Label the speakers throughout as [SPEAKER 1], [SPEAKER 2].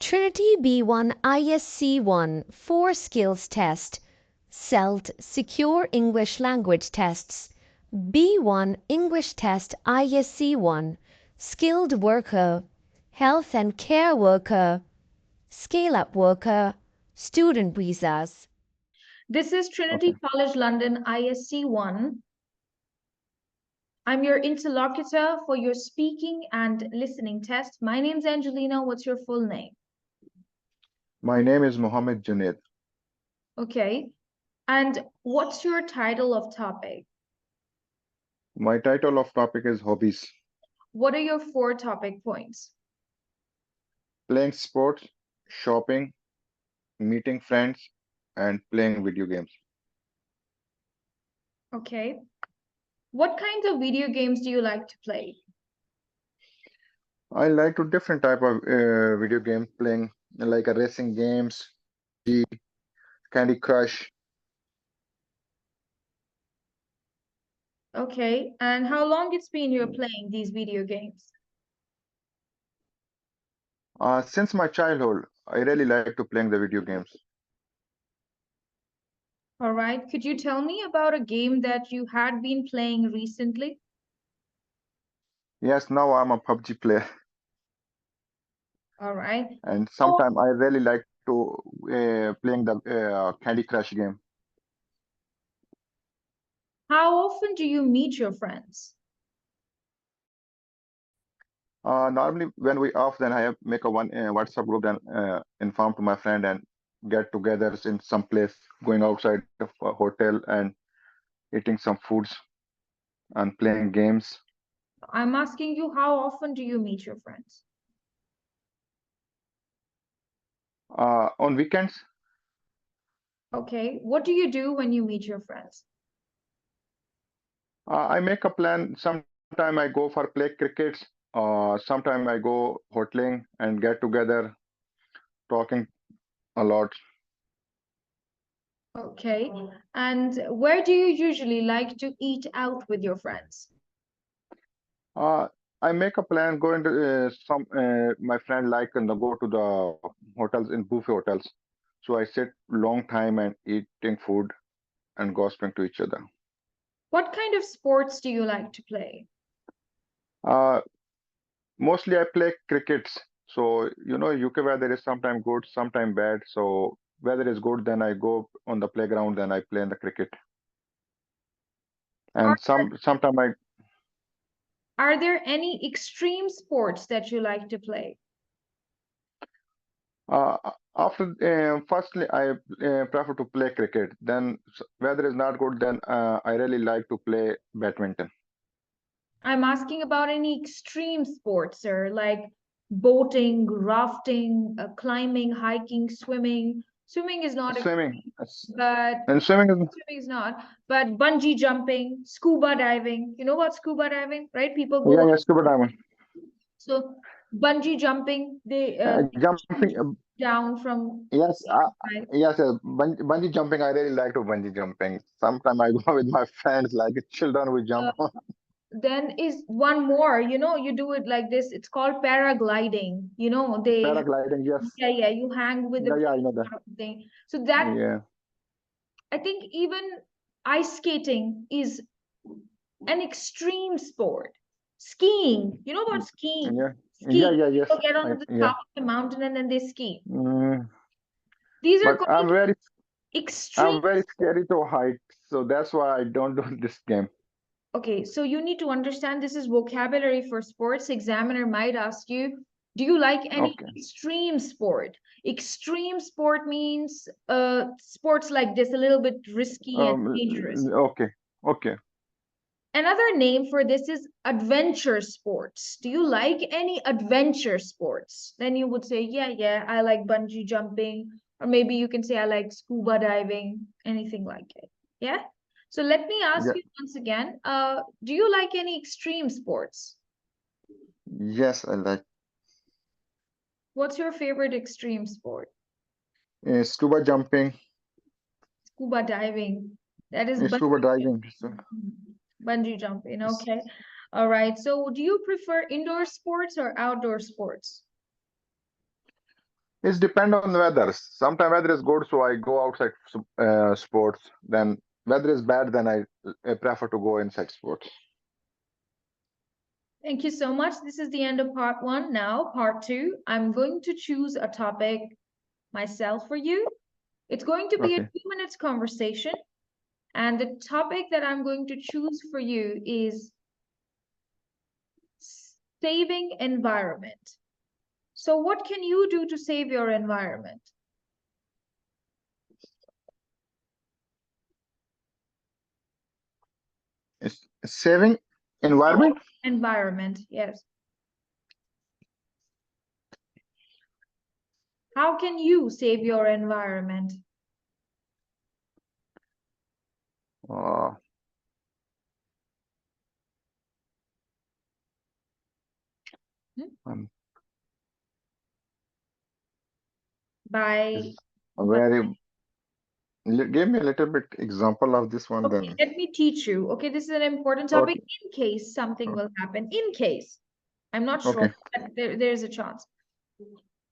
[SPEAKER 1] Trinity B1 ISC1 4 Skills Test, SELT Secure English Language Tests, B1 English Test ISC1, Skilled Worker, Health and Care Worker, Scale-Up Worker, Student Visas.
[SPEAKER 2] This is Trinity College London ISC1. I'm your interlocutor for your speaking and listening test. My name's Angelina. What's your full name?
[SPEAKER 3] My name is Mohammed Junaid.
[SPEAKER 2] Okay. And what's your title of topic?
[SPEAKER 3] My title of topic is hobbies.
[SPEAKER 2] What are your 4 topic points?
[SPEAKER 3] Playing sports, shopping, meeting friends, and playing video games.
[SPEAKER 2] Okay. What kinds of video games do you like to play?
[SPEAKER 3] I like to different type of video game playing, like a racing games, Candy Crush.
[SPEAKER 2] Okay. And how long it's been you're playing these video games?
[SPEAKER 3] Since my childhood, I really like to playing the video games.
[SPEAKER 2] All right. Could you tell me about a game that you had been playing recently?
[SPEAKER 3] Yes, now I'm a PUBG player,
[SPEAKER 2] All right.
[SPEAKER 3] and sometimes I really like to playing the Candy Crush game.
[SPEAKER 2] How often do you meet your friends?
[SPEAKER 3] Normally, when we off, then I make a one WhatsApp group, then inform to my friend and get together in some place, going outside of a hotel and eating some foods and playing games.
[SPEAKER 2] I'm asking you, how often do you meet your friends?
[SPEAKER 3] On weekends,
[SPEAKER 2] Okay. What do you do when you meet your friends?
[SPEAKER 3] I make a plan. Sometime I go for play crickets. Sometime I go hoteling and get together, talking a lot.
[SPEAKER 2] Okay. And where do you usually like to eat out with your friends?
[SPEAKER 3] I make a plan going to some my friend like and go to the hotels in buffet hotels. So I sit long time and eating food and gossiping to each other.
[SPEAKER 2] What kind of sports do you like to play?
[SPEAKER 3] Uh, Mostly I play crickets. So UKVI there is sometime good, sometime bad. So weather is good, then I go on the playground, then I play in the cricket.
[SPEAKER 2] Are
[SPEAKER 3] And sometime I
[SPEAKER 2] Are there any extreme sports that you like to play?
[SPEAKER 3] after firstly I prefer to play cricket. Then weather is not good, then I really like to play badminton.
[SPEAKER 2] I'm asking about any extreme sports, sir, like boating, rafting, climbing, hiking, swimming. Swimming is not
[SPEAKER 3] Swimming.
[SPEAKER 2] extreme, but
[SPEAKER 3] And swimming is
[SPEAKER 2] swimming is not. But bungee jumping, scuba diving. You know about scuba diving, right? People go
[SPEAKER 3] yeah, scuba diving.
[SPEAKER 2] So bungee jumping, they
[SPEAKER 3] Jumping.
[SPEAKER 2] down from
[SPEAKER 3] Yes,
[SPEAKER 2] right?
[SPEAKER 3] yes, bungee jumping. I really like to bungee jumping. Sometimes I go with my friends, like children, we jump.
[SPEAKER 2] Then is one more, you do it like this. It's called paragliding. They,
[SPEAKER 3] Paragliding, yes.
[SPEAKER 2] yeah, you hang with the
[SPEAKER 3] Yeah, I know that.
[SPEAKER 2] thing. So that,
[SPEAKER 3] Yeah.
[SPEAKER 2] I think even ice skating is an extreme sport. Skiing, you know about skiing?
[SPEAKER 3] Yeah.
[SPEAKER 2] Skiing.
[SPEAKER 3] Yes.
[SPEAKER 2] People get onto the
[SPEAKER 3] Yeah.
[SPEAKER 2] top of the mountain and then they ski.
[SPEAKER 3] Mm,
[SPEAKER 2] These are
[SPEAKER 3] but
[SPEAKER 2] called extreme.
[SPEAKER 3] I'm very scary to height, so that's why I don't do this game.
[SPEAKER 2] Okay, so you need to understand this is vocabulary for sports. Examiner might ask you, do you like any
[SPEAKER 3] Okay.
[SPEAKER 2] extreme sport? Extreme sport means sports like this, a little bit risky and dangerous.
[SPEAKER 3] Okay. Okay.
[SPEAKER 2] Another name for this is adventure sports. Do you like any adventure sports? Then you would say, yeah, I like bungee jumping. Or maybe you can say, I like scuba diving, anything like it. Yeah? So let me ask
[SPEAKER 3] Yeah.
[SPEAKER 2] you once again, do you like any extreme sports?
[SPEAKER 3] Yes, I like
[SPEAKER 2] What's your favorite extreme sport?
[SPEAKER 3] scuba jumping,
[SPEAKER 2] Scuba diving. That is
[SPEAKER 3] scuba diving. So,
[SPEAKER 2] bungee jumping. Okay. All right. So do you prefer indoor sports or outdoor sports?
[SPEAKER 3] It's depend on the weather. Sometimes weather is good, so I go outside sports. Then weather is bad, then I prefer to go inside sports.
[SPEAKER 2] Thank you so much. This is the end of part one. Now, part two, I'm going to choose a topic myself for you. It's going to be a
[SPEAKER 3] Okay.
[SPEAKER 2] 2 minutes conversation. And the topic that I'm going to choose for you is saving environment. So what can you do to save your environment?
[SPEAKER 3] It's saving environment.
[SPEAKER 2] Environment, yes. How can you save your environment?
[SPEAKER 3] Uh, um,
[SPEAKER 2] By
[SPEAKER 3] a very give me a little bit example of this one.
[SPEAKER 2] Okay,
[SPEAKER 3] Then
[SPEAKER 2] let me teach you. Okay, this is an important topic
[SPEAKER 3] okay,
[SPEAKER 2] in case something will happen. In case, I'm not sure,
[SPEAKER 3] okay,
[SPEAKER 2] but there's a chance.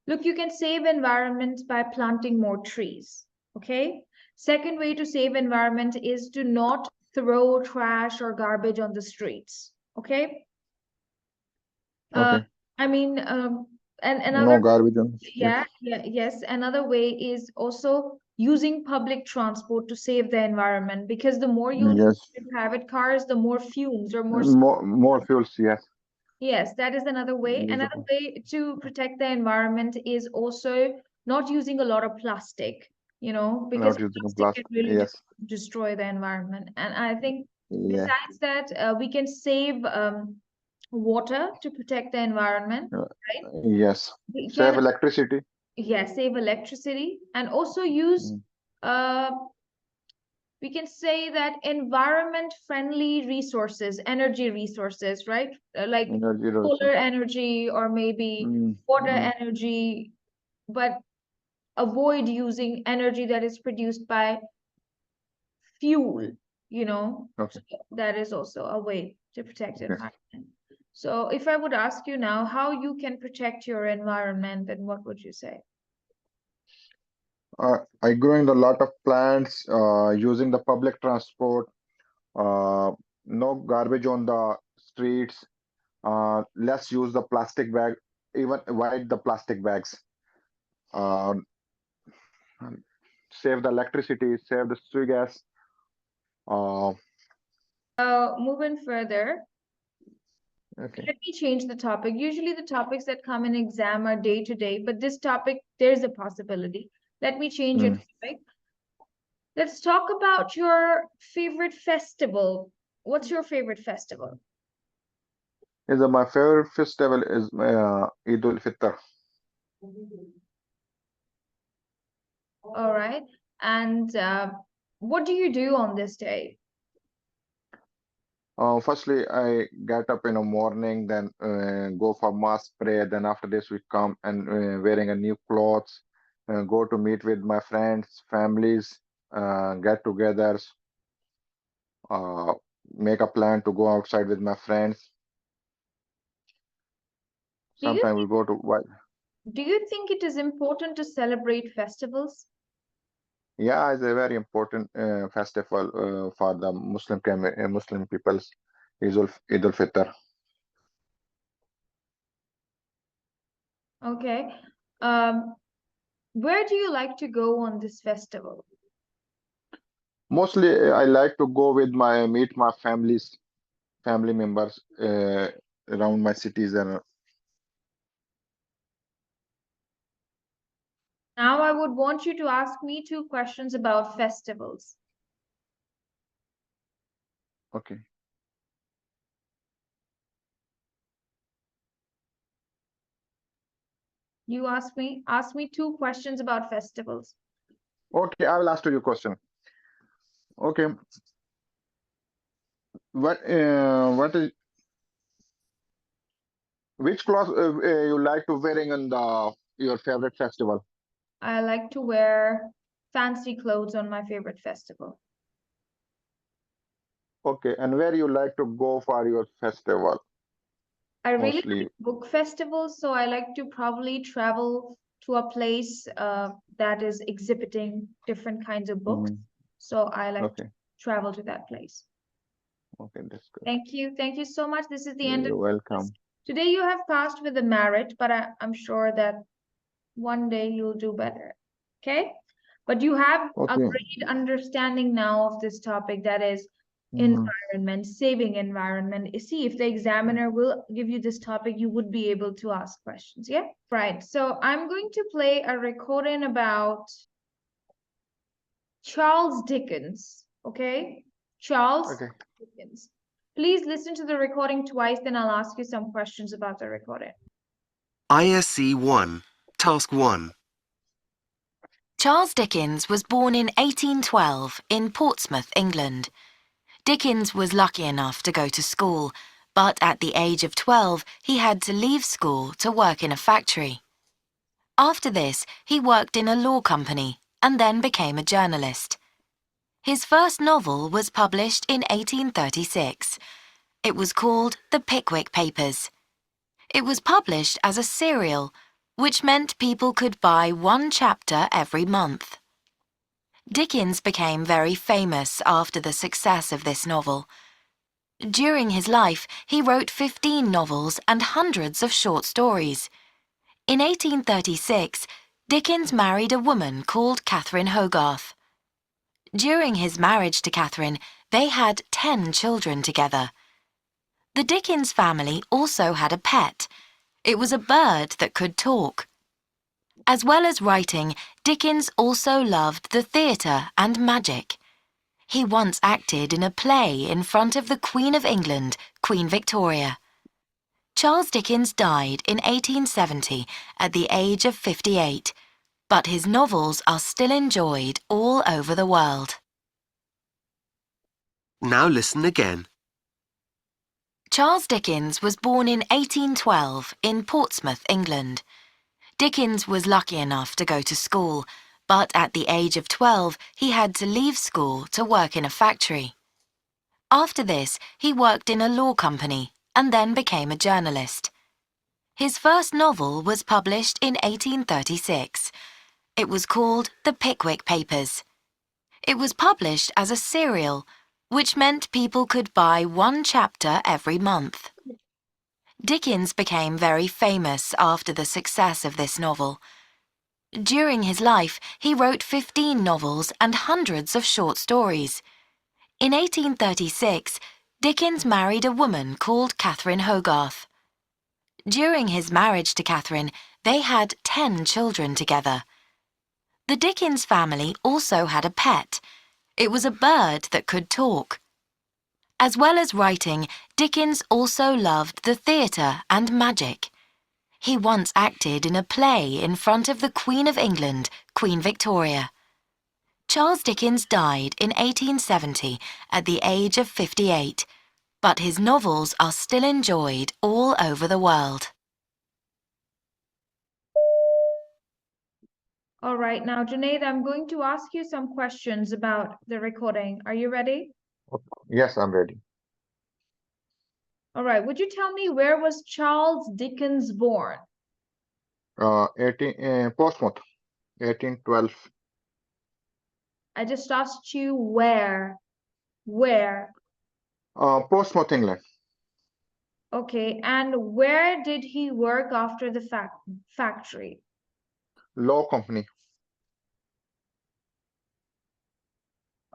[SPEAKER 2] Look, you can save environment by planting more trees. Okay. Second way to save environment is to not throw trash or garbage on the streets. Okay. Uh,
[SPEAKER 3] okay.
[SPEAKER 2] I mean, and
[SPEAKER 3] No
[SPEAKER 2] another,
[SPEAKER 3] garbage on the street.
[SPEAKER 2] yes. Another way is also using public transport to save the environment because the more you
[SPEAKER 3] Yes,
[SPEAKER 2] use private cars, the more fumes or more.
[SPEAKER 3] more fuels. Yes,
[SPEAKER 2] Yes, that is another way. Another
[SPEAKER 3] usable.
[SPEAKER 2] way to protect the environment is also not using a lot of plastic, because
[SPEAKER 3] Not using
[SPEAKER 2] plastic can
[SPEAKER 3] plastic.
[SPEAKER 2] really
[SPEAKER 3] Yes,
[SPEAKER 2] destroy the environment. And I think
[SPEAKER 3] yeah.
[SPEAKER 2] besides that, we can save water to protect the environment,
[SPEAKER 3] Uh,
[SPEAKER 2] right?
[SPEAKER 3] yes.
[SPEAKER 2] We
[SPEAKER 3] Save
[SPEAKER 2] can,
[SPEAKER 3] electricity.
[SPEAKER 2] yeah, save electricity and also use
[SPEAKER 3] Mm,
[SPEAKER 2] uh, we can say that environment friendly resources, energy resources, right? Like
[SPEAKER 3] energy
[SPEAKER 2] solar
[SPEAKER 3] also.
[SPEAKER 2] energy or maybe
[SPEAKER 3] Mm,
[SPEAKER 2] water
[SPEAKER 3] mm,
[SPEAKER 2] energy, but avoid using energy that is produced by fuel,
[SPEAKER 3] okay,
[SPEAKER 2] So that is also a way to protect
[SPEAKER 3] okay.
[SPEAKER 2] environment. So if I would ask you now how you can protect your environment, then what would you say?
[SPEAKER 3] I growing a lot of plants, using the public transport, no garbage on the streets, let's use the plastic bag, even avoid the plastic bags, uh, save the electricity, save the street gas. Uh,
[SPEAKER 2] Moving further,
[SPEAKER 3] okay.
[SPEAKER 2] let me change the topic. Usually the topics that come in exam are day to day, but this topic, there's a possibility. Let me change it.
[SPEAKER 3] Mm.
[SPEAKER 2] Right? Let's talk about your favorite festival. What's your favorite festival?
[SPEAKER 3] My favorite festival is Eid al-Fitr.
[SPEAKER 2] All right. And what do you do on this day?
[SPEAKER 3] Firstly, I get up in the morning, then go for mass prayer. Then after this, we come and wearing a new clothes, go to meet with my friends, families, get-togethers, uh, make a plan to go outside with my friends.
[SPEAKER 2] Do you
[SPEAKER 3] Sometimes we
[SPEAKER 2] think,
[SPEAKER 3] go to
[SPEAKER 2] it is important to celebrate festivals?
[SPEAKER 3] yeah, it's a very important festival for the Muslim peoples, Eid al-Fitr.
[SPEAKER 2] Okay. Um, where do you like to go on this festival?
[SPEAKER 3] Mostly, I like to go with meet my family members around my cities and
[SPEAKER 2] Now I would want you to ask me 2 questions about festivals.
[SPEAKER 3] okay.
[SPEAKER 2] You ask me 2 questions about festivals.
[SPEAKER 3] Okay, I will ask you a question. Okay, what is which clothes you like to wearing in the your favorite festival?
[SPEAKER 2] I like to wear fancy clothes on my favorite festival.
[SPEAKER 3] Okay, and where you like to go for your festival
[SPEAKER 2] I really
[SPEAKER 3] mostly?
[SPEAKER 2] like book festivals, so I like to probably travel to a place that is exhibiting different kinds of books. So I like to
[SPEAKER 3] Okay.
[SPEAKER 2] travel to that place.
[SPEAKER 3] Okay, that's good.
[SPEAKER 2] Thank you. Thank you so much. This is the end of
[SPEAKER 3] You're welcome.
[SPEAKER 2] today. You have passed with a merit, but I'm sure that one day you'll do better. Okay? But you have a
[SPEAKER 3] Okay.
[SPEAKER 2] great understanding now of this topic, that is environment, saving environment. See, if the examiner will give you this topic, you would be able to ask questions. Yeah? Right. So I'm going to play a recording about Charles Dickens. Okay? Charles
[SPEAKER 3] Okay.
[SPEAKER 2] Dickens. Please listen to the recording twice, then I'll ask you some questions about the recording.
[SPEAKER 4] ISE 1, Task 1.
[SPEAKER 5] Charles Dickens was born in 1812 in Portsmouth, England. Dickens was lucky enough to go to school, but at the age of 12 he had to leave school to work in a factory. After this, he worked in a law company and then became a journalist. His first novel was published in 1836. It was called The Pickwick Papers. It was published as a serial, which meant people could buy one chapter every month. Dickens became very famous after the success of this novel. During his life, he wrote 15 novels and hundreds of short stories. In 1836, Dickens married a woman called Catherine Hogarth. During his marriage to Catherine, they had 10 children together. The Dickens family also had a pet. It was a bird that could talk. As well as writing, Dickens also loved the theatre and magic. He once acted in a play in front of the Queen of England, Queen Victoria. Charles Dickens died in 1870 at the age of 58, but his novels are still enjoyed all over the world.
[SPEAKER 4] Now listen again.
[SPEAKER 5] Charles Dickens was born in 1812 in Portsmouth, England. Dickens was lucky enough to go to school, but at the age of 12 he had to leave school to work in a factory. After this, he worked in a law company and then became a journalist. His first novel was published in 1836. It was called The Pickwick Papers. It was published as a serial, which meant people could buy one chapter every month. Dickens became very famous after the success of this novel. During his life, he wrote 15 novels and hundreds of short stories. In 1836, Dickens married a woman called Catherine Hogarth. During his marriage to Catherine, they had 10 children together. The Dickens family also had a pet. It was a bird that could talk. As well as writing, Dickens also loved the theatre and magic. He once acted in a play in front of the Queen of England, Queen Victoria. Charles Dickens died in 1870 at the age of 58, but his novels are still enjoyed all over the world.
[SPEAKER 2] All right, now, Junaid, I'm going to ask you some questions about the recording. Are you ready?
[SPEAKER 3] Yes, I'm ready.
[SPEAKER 2] All right, would you tell me, where was Charles Dickens born?
[SPEAKER 3] 18 Portsmouth, 1812.
[SPEAKER 2] I just asked you where. Where?
[SPEAKER 3] Portsmouth, England.
[SPEAKER 2] Okay, and where did he work after the factory?
[SPEAKER 3] Law company.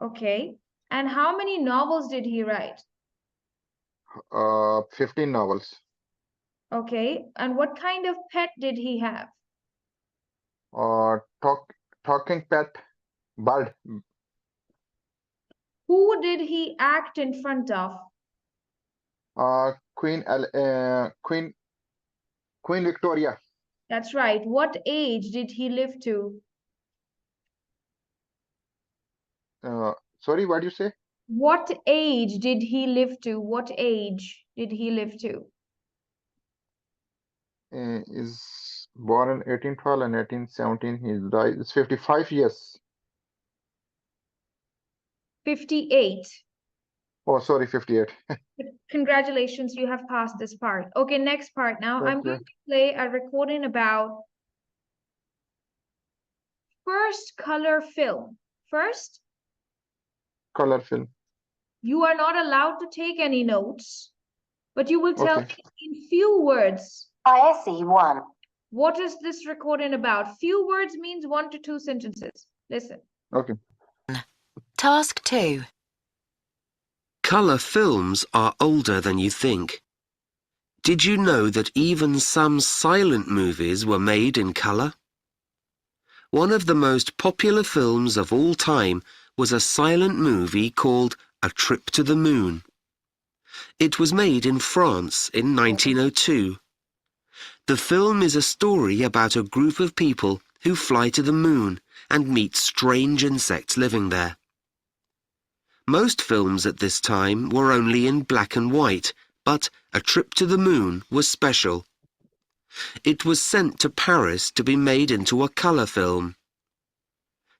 [SPEAKER 2] Okay, and how many novels did he write?
[SPEAKER 3] 15 novels.
[SPEAKER 2] Okay, and what kind of pet did he have?
[SPEAKER 3] Talking pet, bird.
[SPEAKER 2] Who did he act in front of?
[SPEAKER 3] Queen Victoria.
[SPEAKER 2] That's right. What age did he live to?
[SPEAKER 3] Sorry, what do you say?
[SPEAKER 2] What age did he live to? What age did he live to?
[SPEAKER 3] Is born in 1812 and 1817. He died. It's 55 years.
[SPEAKER 2] 58.
[SPEAKER 3] Oh, sorry, 58.
[SPEAKER 2] Congratulations, you have passed this part. Okay, next part now. I'm
[SPEAKER 3] Thank you.
[SPEAKER 2] going to play a recording about first color film? First,
[SPEAKER 3] Color film.
[SPEAKER 2] you are not allowed to take any notes, but you will tell
[SPEAKER 3] Okay.
[SPEAKER 2] me in few words.
[SPEAKER 5] ISE 1.
[SPEAKER 2] What is this recording about? Few words means 1 to 2 sentences. Listen.
[SPEAKER 3] Okay.
[SPEAKER 5] Task 2.
[SPEAKER 4] Colour films are older than you think. Did you know that even some silent movies were made in colour? One of the most popular films of all time was a silent movie called A Trip to the Moon. It was made in France in 1902. The film is a story about a group of people who fly to the moon and meet strange insects living there. Most films at this time were only in black and white, but A Trip to the Moon was special. It was sent to Paris to be made into a colour film.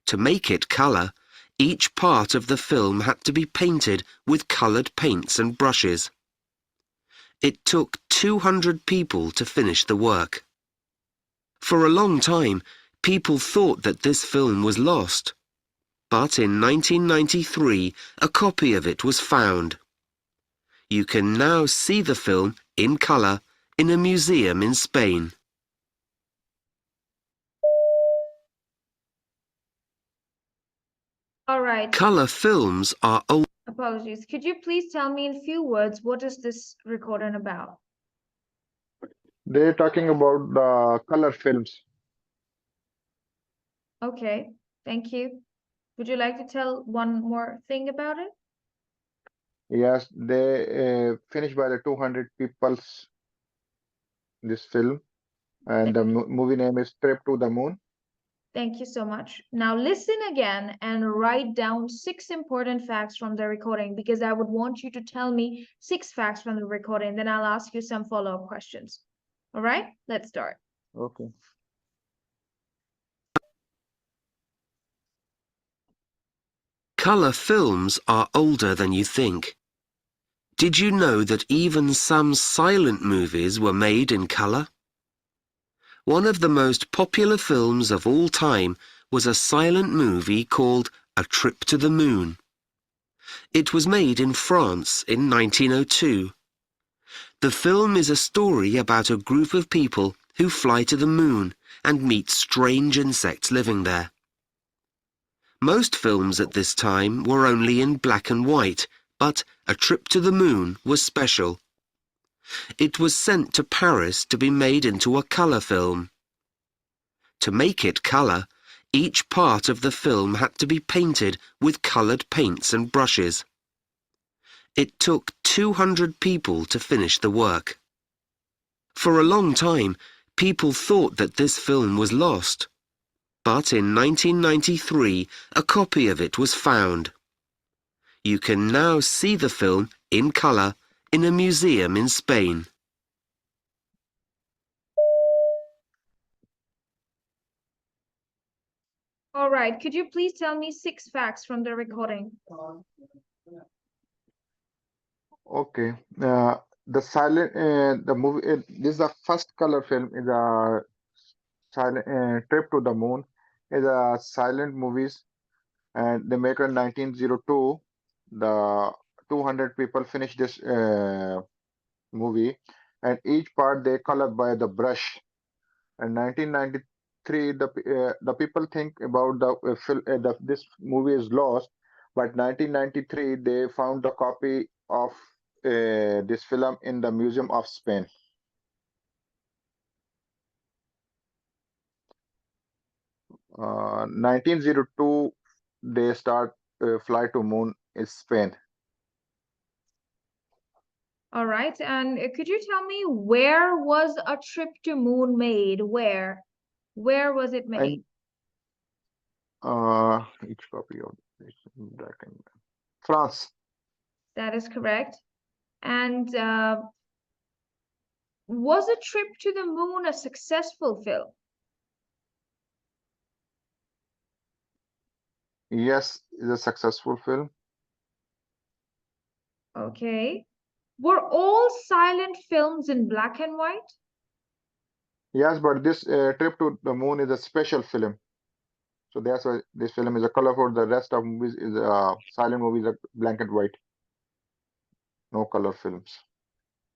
[SPEAKER 4] To make it colour, each part of the film had to be painted with coloured paints and brushes. It took 200 people to finish the work. For a long time, people thought that this film was lost. But in 1993, a copy of it was found. You can now see the film in colour in a museum in Spain.
[SPEAKER 2] All right.
[SPEAKER 4] Colour films are old.
[SPEAKER 2] Apologies. Could you please tell me in few words what is this recording about?
[SPEAKER 3] They're talking about the color films.
[SPEAKER 2] Okay, thank you. Would you like to tell one more thing about it?
[SPEAKER 3] Yes, they finished by the 200 people's this film, and the movie name is Trip to the Moon.
[SPEAKER 2] Thank you so much. Now listen again and write down 6 important facts from the recording, because I would want you to tell me 6 facts from the recording. Then I'll ask you some follow-up questions. All right, let's start.
[SPEAKER 3] Okay.
[SPEAKER 4] Colour films are older than you think. Did you know that even some silent movies were made in colour? One of the most popular films of all time was a silent movie called A Trip to the Moon. It was made in France in 1902. The film is a story about a group of people who fly to the moon and meet strange insects living there. Most films at this time were only in black and white, but A Trip to the Moon was special. It was sent to Paris to be made into a colour film. To make it colour, each part of the film had to be painted with coloured paints and brushes. It took 200 people to finish the work. For a long time, people thought that this film was lost. But in 1993, a copy of it was found. You can now see the film in colour in a museum in Spain.
[SPEAKER 2] All right, could you please tell me 6 facts from the recording?
[SPEAKER 3] Okay. The movie. This is the first color film. Is a silent Trip to the Moon. Is a silent movies, and they make it in 1902. The 200 people finished this movie, and each part they colored by the brush. And 1993, the people think about this movie is lost, but 1993 they found the copy of this film in the Museum of Spain. Uh, 1902 they start fly to moon is Spain.
[SPEAKER 2] All right, and could you tell me where was A Trip to Moon made? Where was it made?
[SPEAKER 3] And each copy of this France.
[SPEAKER 2] That is correct. And was A Trip to the Moon a successful film?
[SPEAKER 3] Yes, is a successful film.
[SPEAKER 2] Okay. Were all silent films in black and white?
[SPEAKER 3] Yes, but this Trip to the Moon is a special film. So that's why this film is a colorful. The rest of movies is silent movies are black and white, no color films.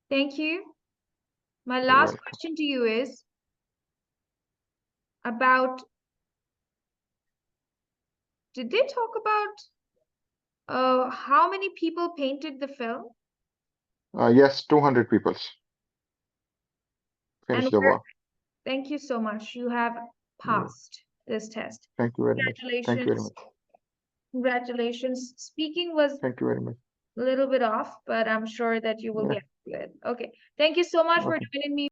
[SPEAKER 2] Thank you. My
[SPEAKER 3] You're
[SPEAKER 2] last
[SPEAKER 3] welcome.
[SPEAKER 2] question to you is about, did they talk about how many people painted the film?
[SPEAKER 3] Yes, 200 people finished the work.
[SPEAKER 2] Thank you so much. You have passed this test.
[SPEAKER 3] Thank you very much. Thank you very much.
[SPEAKER 2] Congratulations. Speaking was
[SPEAKER 3] Thank you very much.
[SPEAKER 2] a little bit off, but I'm sure that you will
[SPEAKER 3] Yeah.
[SPEAKER 2] get to it. Okay. Thank you so much for
[SPEAKER 3] Okay.
[SPEAKER 2] joining me